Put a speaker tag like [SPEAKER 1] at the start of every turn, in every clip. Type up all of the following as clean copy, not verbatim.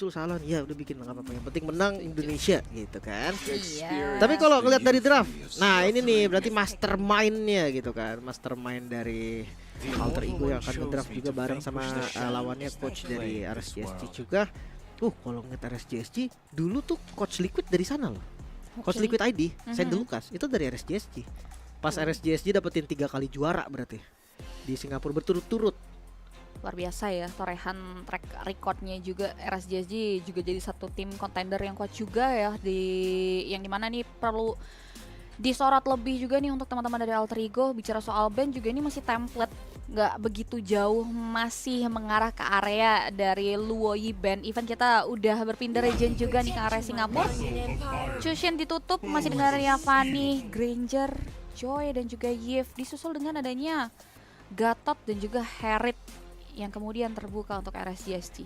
[SPEAKER 1] muncul salah nih, ya udah bikin nggak apa-apa, yang penting menang Indonesia gitu kan.
[SPEAKER 2] Iya.
[SPEAKER 1] Tapi kalau ngeliat dari draft, nah ini nih berarti mastermind-nya gitu kan, mastermind dari Alter Ego yang akan ngedraft juga bareng sama lawannya coach dari RSGSG juga. Kalau ngeliat RSGSG dulu tuh coach Liquid dari sana loh. Coach Liquid ID, Sandy Lucas itu dari RSGSG. Pas RSGSG dapetin 3 kali juara berarti di Singapura berturut-turut.
[SPEAKER 2] Luar biasa ya, torehan track recordnya juga. RSGSG juga jadi satu tim contender yang kuat juga ya, yang dimana nih perlu disorot lebih juga nih untuk teman-teman dari Alter Ego. Bicara soal band juga ini masih template, nggak begitu jauh, masih mengarah ke area dari Luoyi band. Even kita udah berpindah region juga nih ke area Singapura. Chushin ditutup masih dengan adanya Fanny, Granger, Joy dan juga Yves, disusul dengan adanya Gatot dan juga Herit yang kemudian terbuka untuk RSGSG.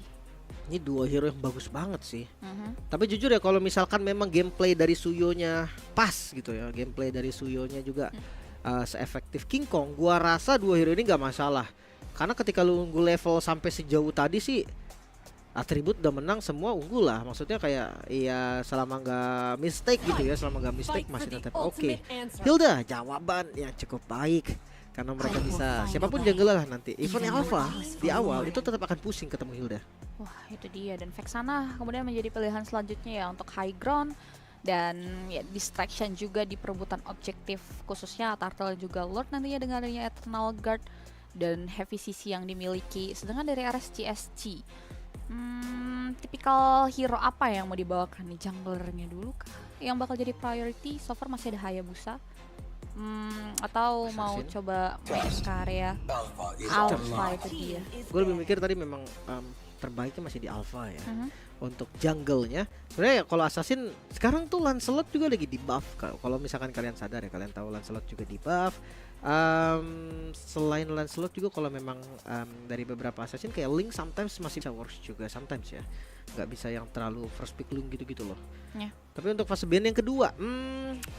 [SPEAKER 1] Ini dua hero yang bagus banget sih. Tapi jujur ya, kalau misalkan memang gameplay dari Suyonya pas gitu ya, gameplay dari Suyonya juga seefektif King Kong, gua rasa dua hero ini nggak masalah. Karena ketika lu unggul level sampai sejauh tadi sih, atribut udah menang semua unggul lah. Maksudnya kayak ya selama nggak mistake gitu ya, selama nggak mistake masih tetap oke. Hilda jawaban yang cukup baik. Karena mereka bisa, siapapun jungler lah nanti. Even Alpha di awal itu tetap akan pusing ketemu Hilda.
[SPEAKER 2] Wah itu dia, dan Vexana kemudian menjadi pilihan selanjutnya ya untuk high ground. Dan ya distraction juga di perebutan objektif, khususnya Turtle dan juga Lord nantinya dengan adanya Eternal Guard dan heavy CC yang dimiliki. Sedangkan dari RSGSG, tipikal hero apa yang mau dibawakan nih? Junglernya dulu kah yang bakal jadi priority? So far masih ada Hayabusa. Atau mau coba main ke area Alpha itu dia.
[SPEAKER 1] Gue lebih mikir tadi memang terbaiknya masih di Alpha ya. Untuk jungle-nya sebenarnya kalau Assassin sekarang tuh Lancelot juga lagi di buff. Kalau misalkan kalian sadar ya, kalian tahu Lancelot juga di buff. Selain Lancelot juga kalau memang dari beberapa Assassin kayak Link sometimes masih bisa works juga sometimes ya, nggak bisa yang terlalu first pick Link gitu-gitu loh. Tapi untuk fase band yang kedua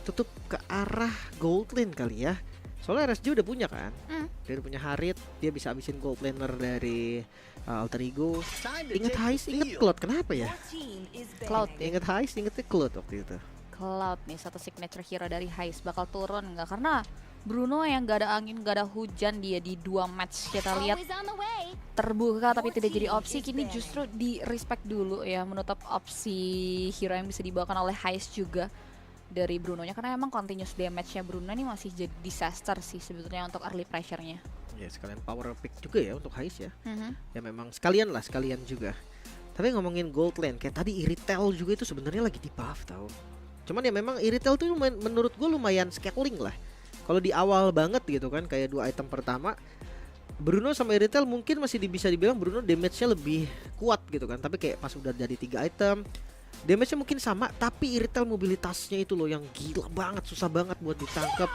[SPEAKER 1] tutup ke arah gold lane kali ya. Soalnya RSG udah punya kan, dia udah punya Harit, dia bisa habisin gold laner dari Alter Ego. Ingat Heist, inget Cloud, kenapa ya?
[SPEAKER 2] Cloud ya?
[SPEAKER 1] Inget Heist, ingetnya Cloud waktu itu.
[SPEAKER 2] Cloud nih satu signature hero dari Heist bakal turun nggak? Karena Bruno yang gak ada angin, gak ada hujan, dia di 2 match kita lihat terbuka tapi tidak jadi opsi. Kini justru di respect dulu ya, menutup opsi hero yang bisa dibawakan oleh Heist juga dari Brunonya, karena emang continuous damage-nya Bruno ini masih jadi disaster sih sebetulnya untuk early pressure-nya.
[SPEAKER 1] Ya sekalian power pick juga ya untuk Heist ya. Ya memang sekalian juga. Tapi ngomongin gold lane, kayak tadi Iritel juga itu sebenarnya lagi di buff tau. Cuman ya memang Iritel tuh menurut gue lumayan scaling lah. Kalau di awal banget gitu kan, kayak 2 item pertama, Bruno sama Iritel mungkin masih bisa dibilang Bruno damage-nya lebih kuat gitu kan. Tapi kayak pas udah jadi 3 item, damage-nya mungkin sama, tapi Iritel mobilitasnya itu loh yang gila banget, susah banget buat ditangkap.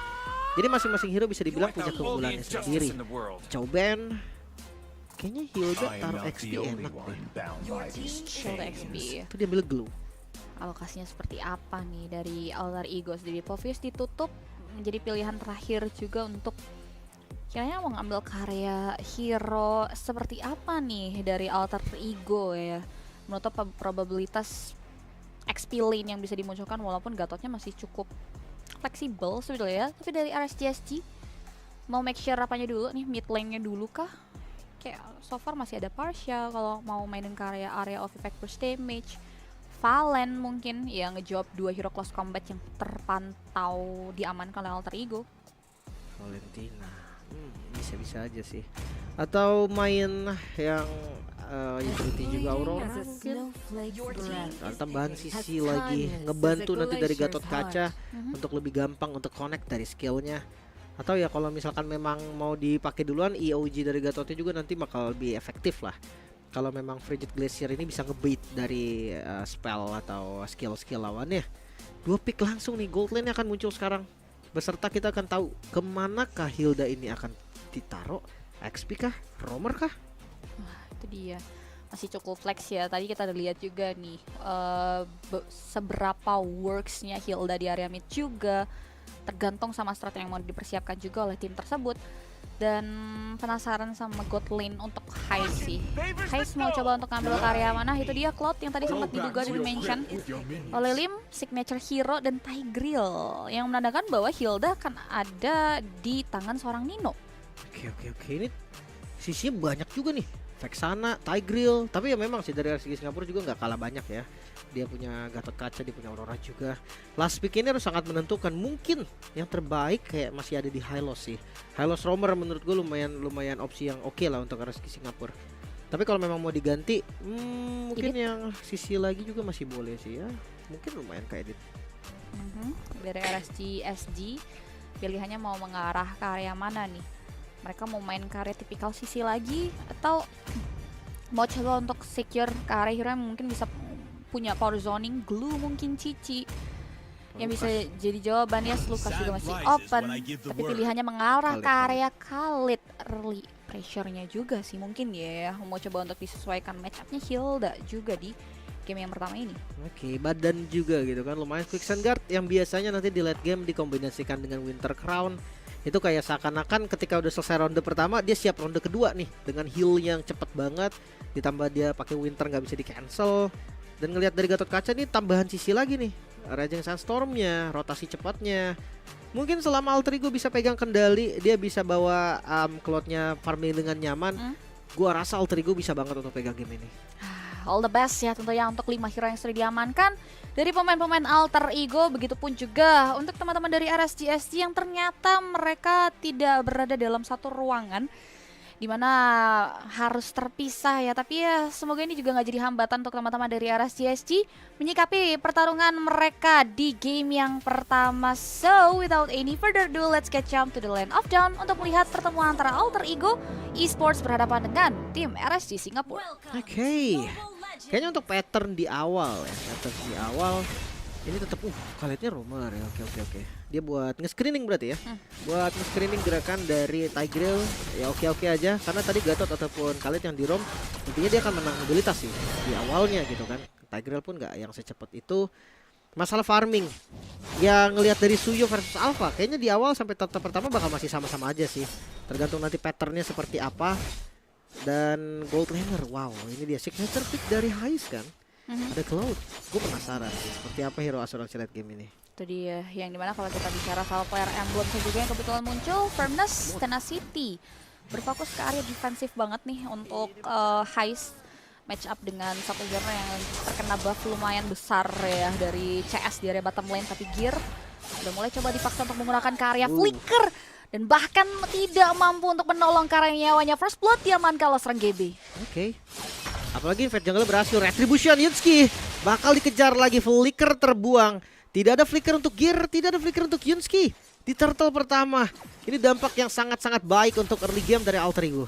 [SPEAKER 1] Jadi masing-masing hero bisa dibilang punya keunggulannya sendiri. Chauben, kayaknya Hilda taruh XP enak deh.
[SPEAKER 2] Hilda XP.
[SPEAKER 1] Itu dia ambil glue.
[SPEAKER 2] Alokasinya seperti apa nih dari Alter Ego sendiri? Povius ditutup menjadi pilihan terakhir juga untuk kiranya mau ngambil karya hero seperti apa nih dari Alter Ego ya, menutup probabilitas XP lane yang bisa dimunculkan, walaupun Gatotnya masih cukup fleksibel sebetulnya. Tapi dari RSGSG mau make sure apanya dulu nih, mid lane-nya dulu kah? Kayak so far masih ada Partial kalau mau mainin karya area of effect burst damage. Valen mungkin yang ngejawab 2 hero close combat yang terpantau diamankan oleh Alter Ego.
[SPEAKER 1] Valentina, bisa-bisa aja sih. Atau main yang utility juga Aurora mungkin. Tambahan sisi lagi, ngebantu nanti dari Gatot Kaca untuk lebih gampang untuk connect dari skillnya. Atau ya kalau misalkan memang mau dipakai duluan, EOG dari Gatotnya juga nanti bakal lebih efektif lah. Kalau memang Frigid Glacier ini bisa ngebait dari spell atau skill-skill lawannya. 2 pick langsung nih, gold lane akan muncul sekarang. Beserta kita akan tahu kemanakah Hilda ini akan ditaruh. XP kah? Roamer kah?
[SPEAKER 2] Wah itu dia, masih cukup flex ya. Tadi kita udah lihat juga nih seberapa worksnya Hilda di area mid juga. Tergantung sama strategi yang mau dipersiapkan juga oleh tim tersebut. dan penasaran sama God Lane untuk Heist sih. Heist mau coba untuk ngambil karya mana? Itu dia Cloud yang tadi sempat diduga di mention oleh Lim, signature hero dan Tigreal yang menandakan bahwa Hilda akan ada di tangan seorang Nino.
[SPEAKER 1] Oke, ini sisinya banyak juga nih. Vexana, Tigreal, tapi ya memang sih dari segi Singapura juga nggak kalah banyak ya. Dia punya Gatot Kaca, dia punya Aurora juga. Last pick ini harus sangat menentukan. Mungkin yang terbaik kayak masih ada di Hylos sih. Hylos Roamer menurut gue lumayan opsi yang oke lah untuk RSG Singapura. Tapi kalau memang mau diganti, mungkin yang sisi lagi juga masih boleh sih ya. Mungkin lumayan kayak edit.
[SPEAKER 2] Dari RSG SG, pilihannya mau mengarah ke area mana nih? Mereka mau main karya tipikal sisi lagi atau mau coba untuk secure ke area hero yang mungkin bisa punya power zoning, glue mungkin Cici yang bisa jadi jawaban. Ya Lukas juga masih open, tapi pilihannya mengarah ke area Khalid. Early pressure-nya juga sih mungkin ya, mau coba untuk disesuaikan match-up-nya Hilda juga di game yang pertama ini.
[SPEAKER 1] Oke, badan juga gitu kan, lumayan Quicksand Guard yang biasanya nanti di late game dikombinasikan dengan Winter Crown. Itu kayak seakan-akan ketika udah selesai ronde pertama dia siap ronde kedua nih dengan heal yang cepet banget, ditambah dia pakai Winter nggak bisa di cancel. Dan ngelihat dari Gatot Kaca nih tambahan sisi lagi nih, Raging Sandstorm-nya, rotasi cepatnya. Mungkin selama Alter Ego bisa pegang kendali, dia bisa bawa Cloud-nya farming dengan nyaman. Gua rasa Alter Ego bisa banget untuk pegang game ini.
[SPEAKER 2] All the best ya tentunya untuk 5 hero yang sudah diamankan dari pemain-pemain Alter Ego. Begitupun juga untuk teman-teman dari RSGSG yang ternyata mereka tidak berada dalam satu ruangan, dimana harus terpisah ya. Tapi ya semoga ini juga nggak jadi hambatan untuk teman-teman dari RSGSG menyikapi pertarungan mereka di game yang pertama. So without any further ado, let's get jump to the Land of Dawn untuk melihat pertemuan antara Alter Ego Esports berhadapan dengan tim RSG Singapura.
[SPEAKER 1] Oke. Kayaknya untuk pattern di awal ya, ini tetap Khalidnya Roamer ya. Oke. Dia buat nge-screening berarti ya. Buat nge-screening gerakan dari Tigreal ya, oke aja karena tadi Gatot ataupun Khalid yang di roam intinya dia akan menang mobilitas sih di awalnya gitu kan. Tigreal pun nggak yang secepat itu. Masalah farming yang ngelihat dari Suyo versus Alpha kayaknya di awal sampai tahap pertama bakal masih sama-sama aja sih, tergantung nanti patternnya seperti apa. Dan Gold Laner, wow ini dia signature pick dari Heist kan. Ada Cloud, gue penasaran sih seperti apa hero asuransi late game ini.
[SPEAKER 2] Itu dia yang dimana kalau kita bicara soal player emblem juga yang kebetulan muncul, Firmness, Tenacity berfokus ke area defensif banget nih untuk Heist match up dengan satu genre yang terkena buff lumayan besar ya dari CS di area bottom lane. Tapi Gear udah mulai coba dipaksa untuk menggunakan karya Flicker dan bahkan tidak mampu untuk menolong karya nyawanya. First Blood diamankan oleh serang GB.
[SPEAKER 1] Oke. Apalagi Fat Jungle berhasil retribution. Yunski bakal dikejar lagi, Flicker terbuang. Tidak ada Flicker untuk Gear, tidak ada Flicker untuk Yunski di turtle pertama. Ini dampak yang sangat-sangat baik untuk early game dari Alter Ego.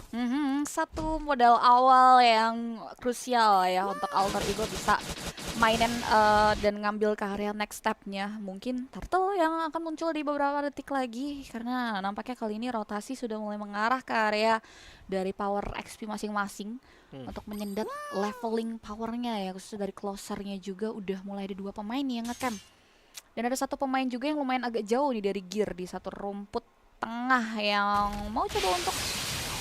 [SPEAKER 2] Satu modal awal yang krusial ya untuk Alter Ego bisa mainin dan ngambil ke area next stepnya. Mungkin turtle yang akan muncul di beberapa detik lagi karena nampaknya kali ini rotasi sudah mulai mengarah ke area dari power XP masing-masing untuk menyendat leveling powernya ya, khususnya dari closernya juga udah mulai ada 2 pemain yang ngecamp. Dan ada satu pemain juga yang lumayan agak jauh nih dari Gear di satu rumput tengah yang mau coba untuk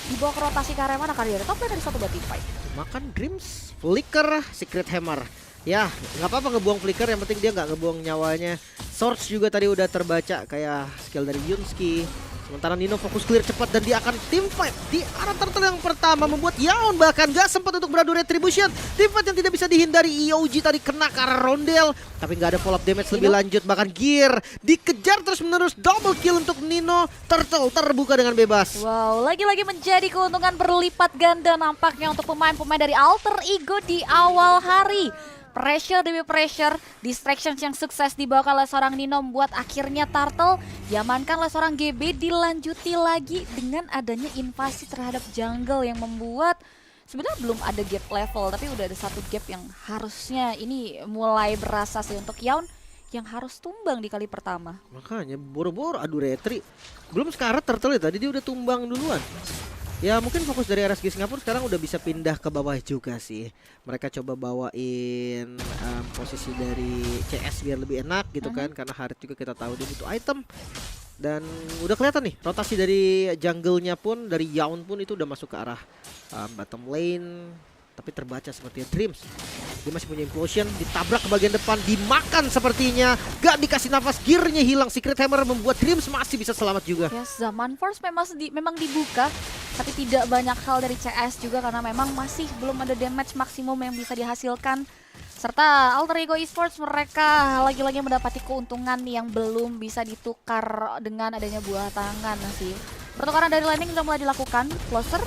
[SPEAKER 2] dibawa ke rotasi ke area mana kali ya, top dari satu Batify.
[SPEAKER 1] Makan Dreams, Flicker, Secret Hammer. Ya, nggak apa-apa ngebuang Flicker, yang penting dia nggak ngebuang nyawanya. Swords juga tadi udah terbaca kayak skill dari Yunski. Sementara Nino fokus clear cepat dan dia akan team fight di arah turtle yang pertama, membuat Yaon bahkan gak sempat untuk beradu retribution. Team fight yang tidak bisa dihindari, EOG tadi kena ke arah Rondel tapi nggak ada follow up damage lebih lanjut. Bahkan Gear dikejar terus menerus, double kill untuk Nino. Turtle terbuka dengan bebas.
[SPEAKER 2] Wow, lagi-lagi menjadi keuntungan berlipat ganda nampaknya untuk pemain-pemain dari Alter Ego di awal hari. Pressure demi pressure, distractions yang sukses dibawa oleh seorang Nino membuat akhirnya Turtle diamankan oleh seorang GB. Dilanjuti lagi dengan adanya invasi terhadap jungle yang membuat sebenarnya belum ada gap level, tapi udah ada satu gap yang harusnya ini mulai berasa sih untuk Yaon yang harus tumbang di kali pertama.
[SPEAKER 1] Makanya boro-boro adu retri. Belum sekarang Turtle tadi dia udah tumbang duluan. Ya mungkin fokus dari RSG Singapura sekarang udah bisa pindah ke bawah juga sih. Mereka coba bawain posisi dari CS biar lebih enak gitu kan. Karena Harit juga kita tahu dia butuh item. Dan udah kelihatan nih rotasi dari jungle-nya pun, dari Yawn pun itu udah masuk ke arah bottom lane. Tapi terbaca sepertinya Dreams. Dia masih punya implosion, ditabrak ke bagian depan, dimakan sepertinya. Gak dikasih nafas, gearnya hilang. Secret Hammer membuat Dreams masih bisa selamat juga.
[SPEAKER 2] Ya, Zaman Force memang dibuka, tapi tidak banyak hal dari CS juga karena memang masih belum ada damage maksimum yang bisa dihasilkan. Serta Alter Ego Esports mereka lagi-lagi mendapati keuntungan yang belum bisa ditukar dengan adanya buah tangan sih. Pertukaran dari landing sudah mulai dilakukan, closer.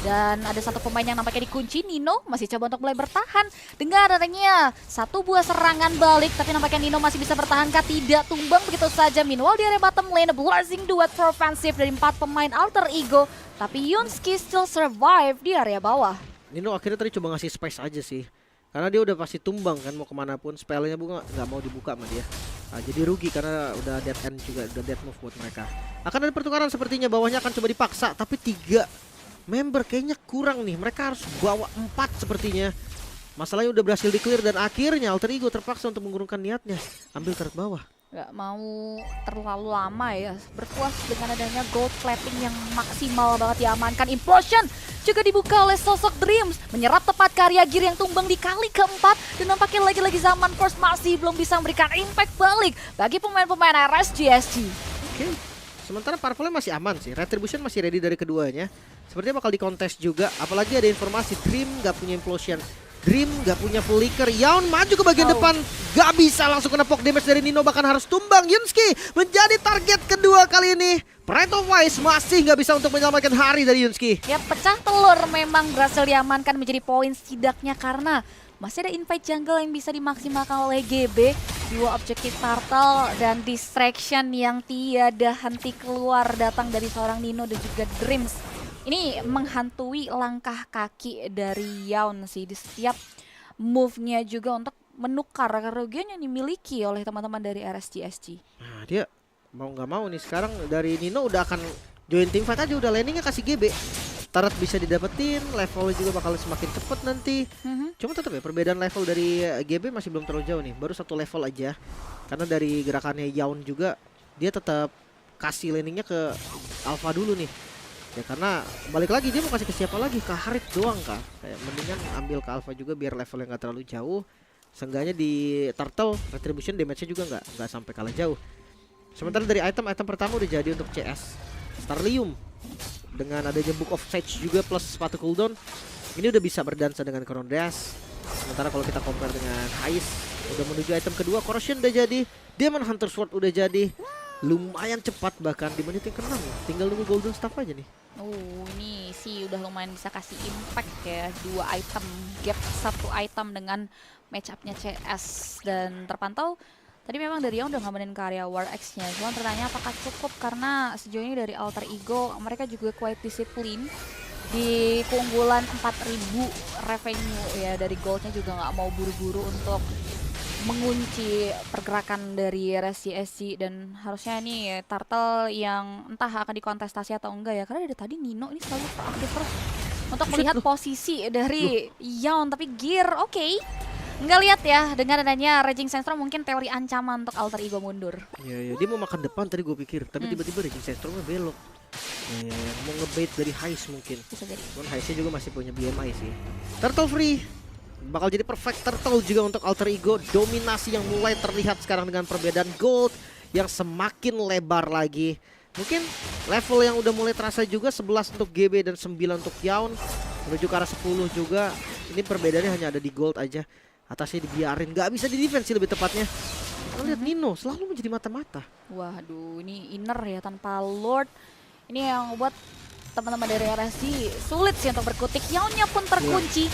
[SPEAKER 2] Dan ada satu pemain yang nampaknya dikunci, Nino masih coba untuk mulai bertahan. Dengan adanya satu buah serangan balik, tapi nampaknya Nino masih bisa bertahankah? Tidak, tumbang begitu saja. Meanwhile di area bottom lane, blazing duet for offensive dari 4 pemain Alter Ego. Tapi Yunski still survive di area bawah.
[SPEAKER 1] Nino akhirnya tadi coba ngasih space aja sih. Karena dia udah pasti tumbang kan, mau kemana pun. Spellnya bunga nggak mau dibuka sama dia. Jadi rugi karena udah dead end juga, udah dead move buat mereka. Akan ada pertukaran sepertinya, bawahnya akan coba dipaksa. Tapi 3 member kayaknya kurang nih. Mereka harus bawa 4 sepertinya. Masalahnya udah berhasil di clear dan akhirnya Alter Ego terpaksa untuk mengurungkan niatnya. Ambil turret bawah.
[SPEAKER 2] Gak mau terlalu lama ya, berpuas dengan adanya gold plating yang maksimal banget diamankan. Implosion juga dibuka oleh sosok Dreams, menyerap tepat karya gear yang tumbang di kali keempat. Dan nampaknya lagi-lagi Zaman Force masih belum bisa memberikan impact balik bagi pemain-pemain RSGSG.
[SPEAKER 1] Oke. Sementara Purple masih aman sih, Retribution masih ready dari keduanya. Sepertinya bakal dikontes juga, apalagi ada informasi Dream gak punya Implosion, Dream gak punya Flicker. Yawn maju ke bagian depan, gak bisa langsung kena poke damage dari Nino, bahkan harus tumbang. Yunski menjadi target kedua kali ini. Pride of Wise masih gak bisa untuk menyelamatkan hari dari Yunski.
[SPEAKER 2] Ya, pecah telur memang berhasil diamankan menjadi poin setidaknya karena masih ada invite jungle yang bisa dimaksimalkan oleh GB. Dua objektif turtle dan distraction yang tiada henti keluar datang dari seorang Nino dan juga Dreams. Ini menghantui langkah kaki dari Yawn sih di setiap move-nya juga untuk menukar kerugian yang dimiliki oleh teman-teman dari RSGSG.
[SPEAKER 1] Nah, dia mau nggak mau nih sekarang dari Nino udah akan join team fight aja, udah landingnya kasih GB. Turret bisa didapetin, levelnya juga bakal semakin cepet nanti. Cuma tetap ya perbedaan level dari GB masih belum terlalu jauh nih, baru 1 level aja. Karena dari gerakannya Yawn juga dia tetap kasih landingnya ke Alpha dulu nih. Ya karena balik lagi dia mau kasih ke siapa lagi, ke Harit doang kah? Kayak mendingan ambil ke Alpha juga biar levelnya nggak terlalu jauh. Seenggaknya di Turtle Retribution damage-nya juga nggak sampai kalah jauh. Sementara dari item pertama udah jadi untuk CS Starlium. Dengan adanya Book of Sage juga plus sepatu cooldown, ini udah bisa berdansa dengan Corondreas. Sementara kalau kita compare dengan Hais, udah menuju item kedua, Corrosion udah jadi, Demon Hunter Sword udah jadi. Lumayan cepat bahkan di menit yang ke-6. Tinggal nunggu Golden Staff aja nih.
[SPEAKER 2] Ini sih udah lumayan bisa kasih impact ya. 2 item, gap 1 item dengan match up-nya CS. Dan terpantau tadi memang dari yang udah ngamenin karya War X-nya. Cuma pertanyaan apakah cukup karena sejauh ini dari Alter Ego mereka juga quite disiplin. Di keunggulan 4.000 revenue ya, dari goldnya juga nggak mau buru-buru untuk mengunci pergerakan dari RSGSG. Dan harusnya nih Turtle yang entah akan dikontestasi atau enggak ya, karena dari tadi Nino ini selalu aktif terus untuk melihat posisi dari Yawn. Tapi gear oke. Nggak lihat ya, dengan adanya Raging Sandstorm mungkin teori ancaman untuk Alter Ego mundur.
[SPEAKER 1] Iya, dia mau makan depan tadi gue pikir, tapi tiba-tiba Raging Sandstormnya belok. Mau ngebait dari Hais mungkin.
[SPEAKER 2] Bisa jadi.
[SPEAKER 1] Cuman Haisnya juga masih punya BMI sih. Turtle free bakal jadi perfect turtle juga untuk Alter Ego. Dominasi yang mulai terlihat sekarang dengan perbedaan gold yang semakin lebar lagi. Mungkin level yang udah mulai terasa juga, 11 untuk GB dan 9 untuk Yawn. Menuju ke arah 10 juga. Ini perbedaannya hanya ada di gold aja. Atasnya dibiarin, nggak bisa di defense sih lebih tepatnya. Kita lihat Nino selalu menjadi mata-mata.
[SPEAKER 2] Waduh, ini inner ya tanpa Lord. Ini yang buat teman-teman dari RSG sulit sih untuk berkutik. Yawnnya pun terkunci.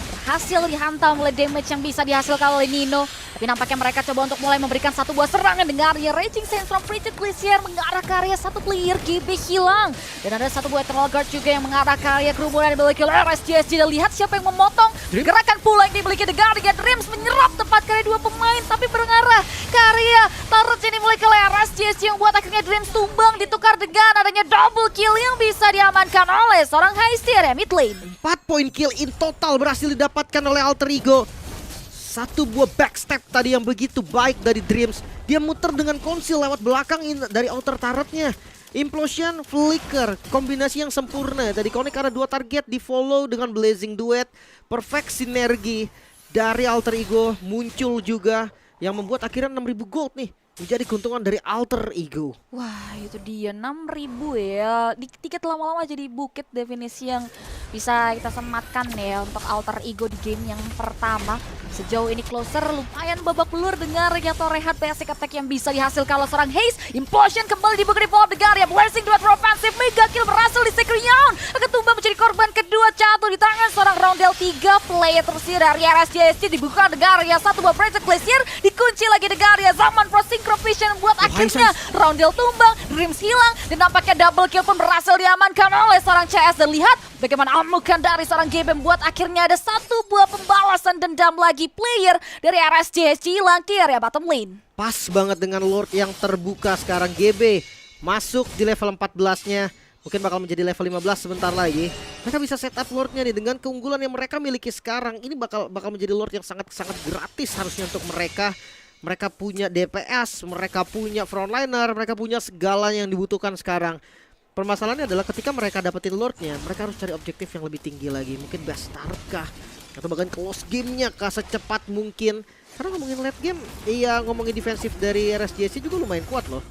[SPEAKER 2] Berhasil dihantam oleh damage yang bisa dihasilkan oleh Nino. Tapi nampaknya mereka coba untuk mulai memberikan satu buah serangan dengan area Raging Sandstorm. Frigid Glacier mengarah ke area satu player, GB hilang. Dan ada satu buah Eternal Guard juga yang mengarah ke area kerumunan yang dimiliki oleh RSGSG. Dan lihat siapa yang memotong gerakan pula yang dimiliki The Guardian. Dreams menyerap tepat ke area 2 pemain, tapi mengarah ke area turret yang dimiliki oleh RSGSG yang buat akhirnya Dreams tumbang, ditukar dengan adanya double kill yang bisa diamankan oleh seorang Hais di area mid lane.
[SPEAKER 1] 4 poin kill in total berhasil didapatkan oleh Alter Ego. Satu buah backstep tadi yang begitu baik dari Dreams. Dia muter dengan konsil lewat belakang dari outer turretnya. Implosion, Flicker, kombinasi yang sempurna. Tadi connect ada 2 target, di follow dengan Blazing Duet. Perfect sinergi dari Alter Ego muncul juga, yang membuat akhirnya 6.000 gold nih menjadi keuntungan dari Alter Ego.
[SPEAKER 2] Wah, itu dia 6.000 ya. Dikit lama-lama jadi bukit definisi yang bisa kita sematkan ya untuk Alter Ego di game yang pertama. Sejauh ini Closer lumayan babak belur dengan Regato Rehat basic attack yang bisa dihasilkan oleh seorang Haze. Implosion kembali dibuka di Vault Negaria. Blazing Duet offensive, mega kill berhasil di Sekrion. Akan tumbang menjadi korban kedua, jatuh di tangan seorang Roundel. 3 player tersisa dari RSJSC dibuka Negaria. Satu buah Project Glacier dikunci lagi Negaria. Zaman Pro Synchro Vision buat akhirnya Roundel tumbang, Dreams hilang, dan nampaknya double kill pun berhasil diamankan oleh seorang CS. Dan lihat bagaimana amukan dari seorang GB membuat akhirnya ada satu buah pembalasan dendam lagi. Player dari RSJSC hilang ke area bottom lane.
[SPEAKER 1] Pas banget dengan Lord yang terbuka sekarang. GB masuk di level 14-nya. Mungkin bakal menjadi level 15 sebentar lagi. Mereka bisa setup Lordnya nih dengan keunggulan yang mereka miliki sekarang. Ini bakal menjadi Lord yang sangat gratis harusnya untuk mereka. Mereka punya DPS, mereka punya frontliner, mereka punya segalanya yang dibutuhkan sekarang. Permasalahannya adalah ketika mereka dapetin Lordnya, mereka harus cari objektif yang lebih tinggi lagi. Mungkin best start kah? Atau bahkan close gamenya kah secepat mungkin. Karena ngomongin late game, iya ngomongin defensif dari RSJC juga lumayan kuat loh.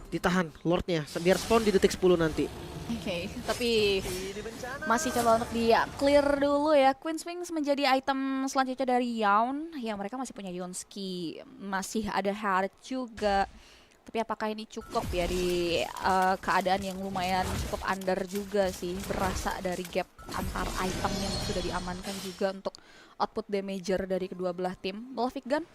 [SPEAKER 1] Ditahan Lordnya biar spawn di detik 10 nanti.
[SPEAKER 2] Oke, tapi masih coba untuk di clear dulu ya. Queen's Wings menjadi item selanjutnya dari Yawn. Ya mereka masih punya Yonski, masih ada Harit juga. Tapi apakah ini cukup ya di keadaan yang lumayan cukup under juga sih. Berasa dari gap antar item yang sudah diamankan juga untuk output damager dari kedua belah tim. Malefic Gun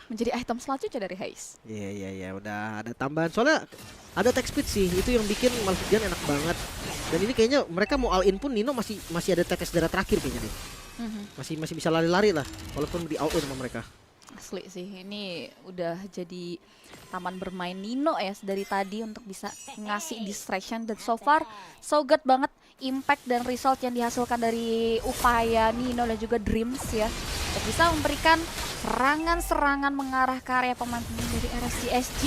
[SPEAKER 2] menjadi item selanjutnya dari Haze.
[SPEAKER 1] Iya, udah ada tambahan. Soalnya ada attack speed sih, itu yang bikin Malefic Gun enak banget. Dan ini kayaknya mereka mau all in pun Nino masih ada tetes darah terakhir kayaknya deh. Masih bisa lari-lari lah, walaupun di all in sama mereka.
[SPEAKER 2] Asli sih, ini udah jadi taman bermain Nino ya dari tadi untuk bisa ngasih distraction. Dan so far so good banget impact dan result yang dihasilkan dari upaya Nino dan juga Dreams ya, untuk bisa memberikan serangan-serangan mengarah ke area pemain-pemain dari RSJSG.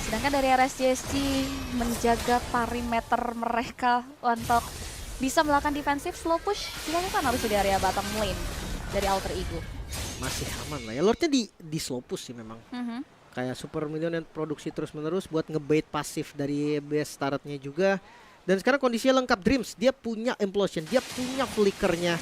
[SPEAKER 2] Sedangkan dari RSJSG menjaga perimeter mereka untuk bisa melakukan defensif slow push dilakukan harus di area bottom lane dari Alter Ego.
[SPEAKER 1] Masih aman lah ya, Lordnya di slow push sih memang. Kayak Super Minion yang produksi terus-menerus buat ngebait pasif dari base turretnya juga. Dan sekarang kondisinya lengkap Dreams, dia punya Implosion, dia punya Flickernya.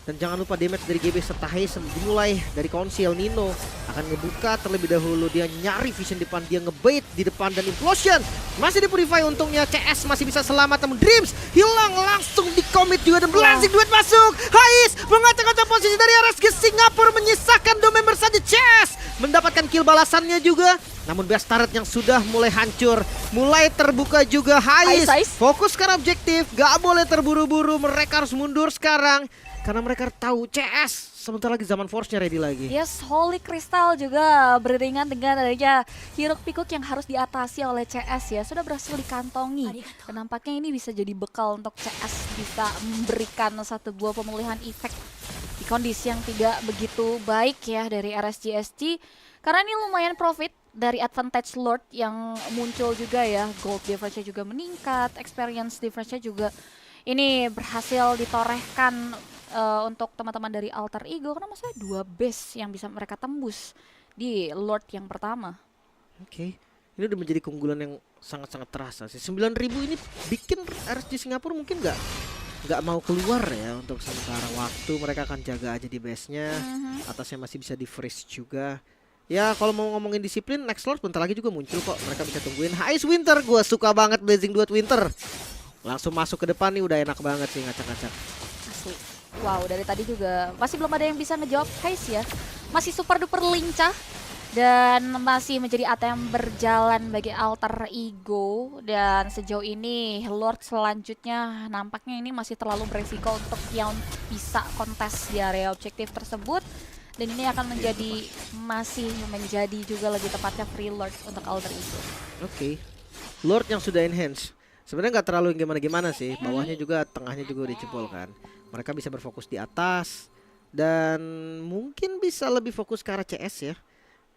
[SPEAKER 1] Dan jangan lupa damage dari GB serta Haze dimulai dari konsil. Nino akan ngebuka terlebih dahulu, dia nyari vision depan, dia ngebait di depan dan Implosion masih di purify. Untungnya CS masih bisa selamat, namun Dreams hilang langsung di commit juga dan Blazing Duet masuk. Haze mengacak-acak posisi dari RSG Singapura, menyisakan 2 member saja. CS mendapatkan kill balasannya juga. Namun best turret yang sudah mulai hancur, mulai terbuka juga. Haze fokuskan objektif, gak boleh terburu-buru, mereka harus mundur sekarang. Karena mereka tahu CS sebentar lagi zaman Force-nya ready lagi.
[SPEAKER 2] Yes, Holy Crystal juga beriringan dengan adanya Hiruk Pikuk yang harus diatasi oleh CS ya. Sudah berhasil dikantongi. Dan nampaknya ini bisa jadi bekal untuk CS bisa memberikan satu buah pemulihan efek di kondisi yang tidak begitu baik ya dari RSJSG. Karena ini lumayan profit dari advantage Lord yang muncul juga ya. Gold difference-nya juga meningkat, experience difference-nya juga ini berhasil ditorehkan untuk teman-teman dari Alter Ego, karena maksudnya 2 base yang bisa mereka tembus di Lord yang pertama.
[SPEAKER 1] Oke, ini udah menjadi keunggulan yang sangat-sangat terasa sih. 9.000 ini bikin RSG Singapura mungkin nggak mau keluar ya untuk sementara waktu. Mereka akan jaga aja di base-nya. Atasnya masih bisa di freeze juga. Ya kalau mau ngomongin disiplin, next Lord bentar lagi juga muncul kok. Mereka bisa tungguin. Haze Winter, gua suka banget Blazing Duet Winter. Langsung masuk ke depan nih, udah enak banget sih ngacak-ngacak.
[SPEAKER 2] Asli. Wow, dari tadi juga masih belum ada yang bisa ngejawab Haze ya. Masih super duper lincah dan masih menjadi ATM berjalan bagi Alter Ego. Dan sejauh ini Lord selanjutnya nampaknya ini masih terlalu beresiko untuk yang bisa kontes di area objektif tersebut. Dan ini akan masih menjadi juga lebih tepatnya free Lord untuk Alter Ego.
[SPEAKER 1] Oke. Lord yang sudah enhance sebenarnya nggak terlalu gimana-gimana sih. Bawahnya juga, tengahnya juga udah jebol kan. Mereka bisa berfokus di atas. dan mungkin bisa lebih fokus ke arah CS ya.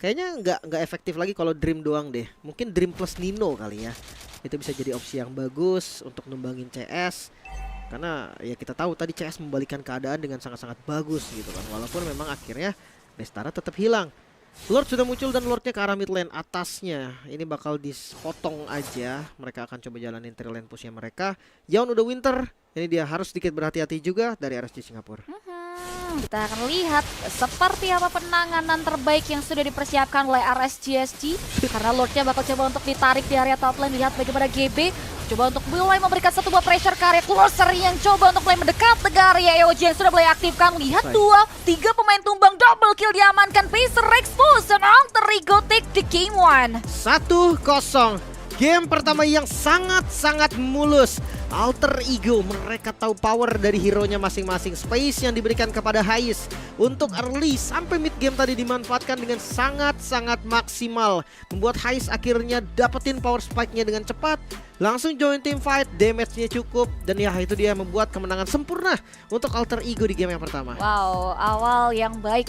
[SPEAKER 1] Kayaknya nggak efektif lagi kalau Dream doang deh. Mungkin Dream plus Nino kali ya. Itu bisa jadi opsi yang bagus untuk numbangin CS. Karena ya kita tahu tadi CS membalikan keadaan dengan sangat-sangat bagus gitu kan. Walaupun memang akhirnya Bestara tetap hilang. Lord sudah muncul dan Lordnya ke arah mid lane atasnya. Ini bakal dipotong aja. Mereka akan coba jalanin trail lane pushnya mereka. Yawn udah winter. Ini dia harus sedikit berhati-hati juga dari RSG Singapura.
[SPEAKER 2] Kita akan lihat seperti apa penanganan terbaik yang sudah dipersiapkan oleh RSGSG. Karena Lordnya bakal coba untuk ditarik di area top lane. Lihat bagaimana GB coba untuk mulai memberikan satu buah pressure ke area closer yang coba untuk mulai mendekat ke area EOG yang sudah mulai aktifkan. Lihat 2-3 pemain tumbang, double kill diamankan. Pacer expose dan Alter Ego take the game 1.
[SPEAKER 1] 1-0. Game pertama yang sangat-sangat mulus. Alter Ego, mereka tahu power dari hero-nya masing-masing. Space yang diberikan kepada Hais untuk early sampai mid game tadi dimanfaatkan dengan sangat-sangat maksimal. Membuat Hais akhirnya dapetin power spike-nya dengan cepat. Langsung join team fight, damage-nya cukup. Dan ya itu dia membuat kemenangan sempurna untuk Alter Ego di game yang pertama.
[SPEAKER 2] Wow, awal yang baik